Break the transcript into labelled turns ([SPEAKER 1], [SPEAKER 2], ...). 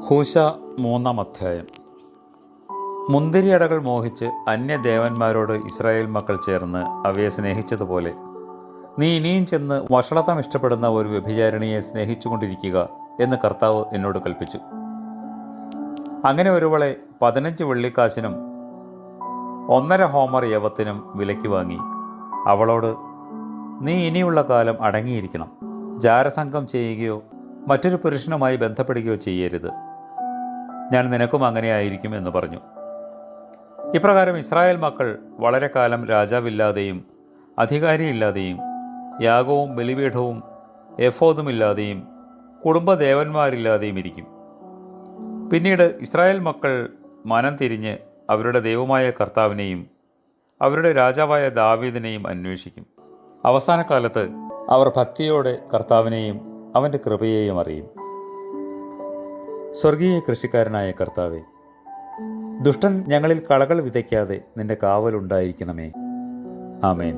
[SPEAKER 1] ഹൂശ 3-ാം അധ്യായം. മുന്തിരിയടകൾ മോഹിച്ച് അന്യദേവന്മാരോട് ഇസ്രായേൽ മക്കൾ ചേർന്ന് അവയെ സ്നേഹിച്ചതുപോലെ നീ ഇനിയും ചെന്ന് വഷളത്വം ഇഷ്ടപ്പെടുന്ന ഒരു വ്യഭിചാരിണിയെ സ്നേഹിച്ചുകൊണ്ടിരിക്കുക എന്ന് കർത്താവ് എന്നോട് കൽപ്പിച്ചു. അങ്ങനെ ഒരുവളെ 15 വെള്ളിക്കാശിനും 1.5 ഹോമർ യവത്തിനും വിലയ്ക്ക് വാങ്ങി അവളോട്, നീ ഇനിയുള്ള കാലം അടങ്ങിയിരിക്കണം, ജാരസംഘം ചെയ്യുകയോ മറ്റൊരു പുരുഷനുമായി ബന്ധപ്പെടുകയോ ചെയ്യരുത്, ഞാൻ നിനക്കും അങ്ങനെയായിരിക്കും എന്ന് പറഞ്ഞു. ഇപ്രകാരം ഇസ്രായേൽ മക്കൾ വളരെ കാലം രാജാവില്ലാതെയും അധികാരിയില്ലാതെയും യാഗവും ബലിപീഠവും എഫോദുമില്ലാതെയും കുടുംബദേവന്മാരില്ലാതെയും ഇരിക്കും. പിന്നീട് ഇസ്രായേൽ മക്കൾ മനം തിരിഞ്ഞ് അവരുടെ ദൈവമായ കർത്താവിനെയും അവരുടെ രാജാവായ ദാവീദിനെയും അന്വേഷിക്കും. അവസാന കാലത്ത് അവർ ഭക്തിയോടെ കർത്താവിനെയും അവൻ്റെ കൃപയെയും അറിയും. സ്വർഗീയ കൃഷിക്കാരനായ കർത്താവേ, ദുഷ്ടൻ ഞങ്ങളിൽ കളകൾ വിതയ്ക്കാതെ നിന്റെ കാവലുണ്ടായിരിക്കണമേ. ആമേൻ.